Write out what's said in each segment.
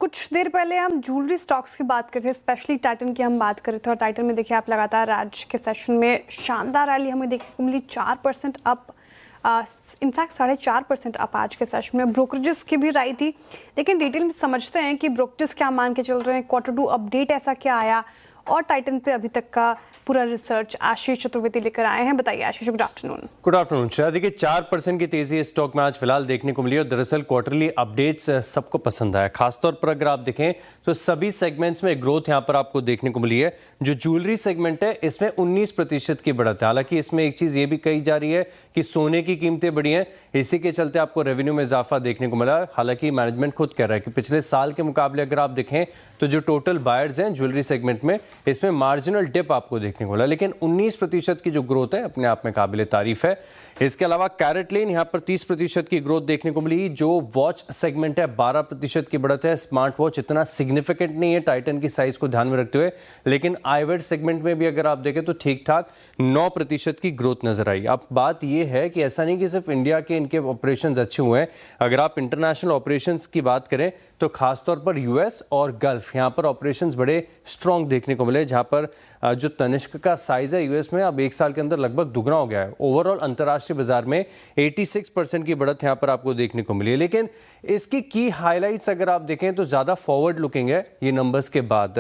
कुछ देर पहले हम ज्वेलरी स्टॉक्स की बात कर रहे थे, स्पेशली टाइटन की हम बात कर रहे थे और टाइटन में देखिए आप लगातार आज के सेशन में शानदार रैली हमें देखने को मिली। 4% अप, इनफैक्ट 4.5% अप आज के सेशन में। ब्रोकरेजेस की भी राई थी, लेकिन डिटेल में समझते हैं कि ब्रोकरेजेस क्या मान के चल रहे हैं, Q2 अपडेट ऐसा क्या आया और टाइटन पे अभी तक का पूरा रिसर्च आशीष चतुर्वेदी लेकर आए हैं। बताइए Ashish, good afternoon. Good afternoon Shreya. देखिए 4% की तेजी स्टॉक में आज फिलहाल देखने को मिली और दरअसल क्वार्टरली अपडेट्स सबको पसंद आया। खासतौर पर अगर आप देखें तो सभी सेगमेंट्स में ग्रोथ यहां पर आपको देखने को मिली है। जो ज्वेलरी सेगमेंट है इसमें 19% की बढ़त है। हालांकि इसमें एक चीज ये भी कही जा रही है कि सोने की कीमतें बढ़ी हैं, इसी के चलते आपको रेवेन्यू में इजाफा देखने को मिला। हालांकि मैनेजमेंट खुद कह रहा है कि पिछले साल के मुकाबले अगर आप देखें तो जो टोटल बायर्स हैं ज्वेलरी सेगमेंट में, इसमें मार्जिनल डिप आपको देखने को मिला, लेकिन 19% की जो ग्रोथ है अपने आप में काबिले तारीफ है। इसके अलावा कैरेट लेन यहां पर 30% की ग्रोथ देखने को मिली। जो वॉच सेगमेंट है 12% की बढ़त है। स्मार्ट वॉच इतना सिग्निफिकेंट नहीं है टाइटन की साइज को ध्यान में रखते हुए, लेकिन आईवेयर सेगमेंट में भी अगर आप देखें तो ठीक ठाक 9% की ग्रोथ नजर आई। अब बात यह है कि ऐसा नहीं कि सिर्फ इंडिया के इनके ऑपरेशंस अच्छे हुए हैं, अगर आप इंटरनेशनल ऑपरेशंस की बात करें तो खासतौर पर यूएस और गल्फ यहां पर ऑपरेशंस बड़े स्ट्रांग देखने को मिले, जहां पर जो तनिष्क का साइज है यूएस में अब एक साल के अंदर लगभग दुगना हो गया है। ओवरऑल अंतर्राष्ट्रीय बाजार में 86% की बढ़त यहां पर आपको देखने को मिली है। लेकिन इसकी की हाइलाइट्स अगर आप देखें तो ज्यादा फॉरवर्ड लुकिंग है। ये नंबर्स के बाद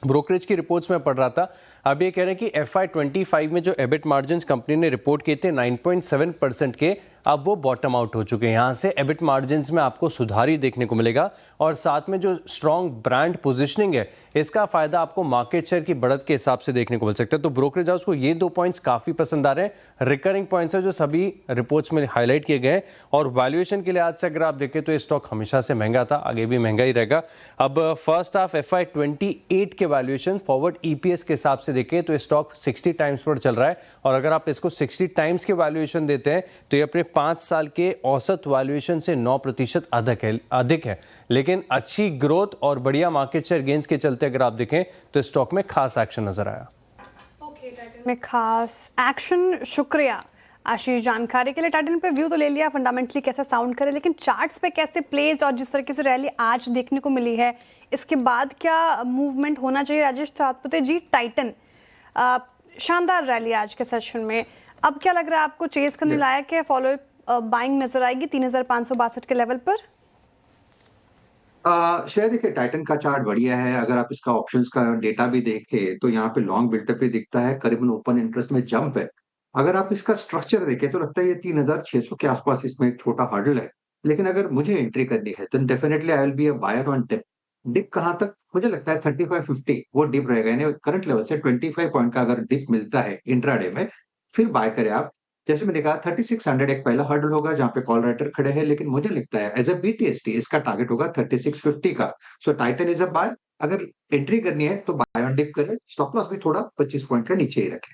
ब्रोकरेज की रिपोर्ट्स में पढ़ रहा था, अब ये कह रहे हैं कि FY25 में जो एबिट मार्जिन्स कंपनी ने रिपोर्ट किए थे 9.7% के, अब वो बॉटम आउट हो चुके हैं। यहाँ से एबिट मार्जिन्स में आपको सुधार ही देखने को मिलेगा और साथ में जो स्ट्रॉन्ग ब्रांड पोजीशनिंग है इसका फायदा आपको मार्केट शेयर की बढ़त के हिसाब से देखने को मिल सकता है। तो ब्रोकरेज हाउस को ये 2 पॉइंट्स काफी पसंद आ रहे हैं। रिकरिंग पॉइंट्स है जो सभी रिपोर्ट्स में हाईलाइट किए गए हैं और वैल्यूएशन के लिहाज से अगर आप देखें तो ये स्टॉक हमेशा से महंगा था, आगे भी महंगा ही रहेगा। अब फर्स्ट हाफ FY28 के वैल्यूएशन फॉरवर्ड EPS के हिसाब से देखें तो स्टॉक 60 टाइम्स पर चल रहा है और अगर आप इसको 60 टाइम्स के वैल्यूएशन देते हैं तो ये अपने 5 साल के औसत वैल्यूएशन से 9% अधिक है। लेकिन अच्छी ग्रोथ और बढ़िया मार्केट शेयर गेन्स के चलते अगर आप देखें तो स्टॉक में खास एक्शन नजर आया। टाइटन में खास एक्शन, शुक्रिया आशीष जानकारी के लिए। टाइटन पे व्यू तो ले लिया, फंडामेंटली कैसा साउंड करे, लेकिन चार्ट्स पे कैसे प्लेज और जिस तरीके से रैली आज देखने को मिली है इसके बाद क्या मूवमेंट होना चाहिए। राजेश सातपुते जी, टाइटन शानदार रैली आज के सेशन में, अब क्या लग रहा है आपको, चेज करने लायक है, फॉलो बाइंग नजर आएगी 3562 के लेवल पर? शायद देखिए टाइटन का चार्ट बढ़िया है। अगर आप इसका ऑप्शंस का डेटा भी देखें तो यहाँ पे लॉन्ग बिल्टअप भी दिखता है, करीबन ओपन इंटरेस्ट में जंप है। अगर आप इसका स्ट्रक्चर देखें तो लगता है ये 3600 के आसपास इसमें एक छोटा हर्डल है। लेकिन अगर मुझे एंट्री करनी है तो definitely I will be a buyer on dip. Dip कहाँ तक मुझे लगता है 3550 वो डिप रहेगा, यानी करंट लेवल से 25 पॉइंट का अगर डिप मिलता है इंट्राडे में फिर बाय करें आप। जैसे मैंने कहा 3600 एक पहला हर्डल होगा जहां पे कॉल राइटर खड़े हैं, लेकिन मुझे लगता है एज अ BTST इसका टारगेट होगा 3650 का। सो टाइटन इज अ बाय। अगर एंट्री करनी है तो बाय ऑन डिप करें, स्टॉप लॉस भी थोड़ा 25 पॉइंट का नीचे ही रखें।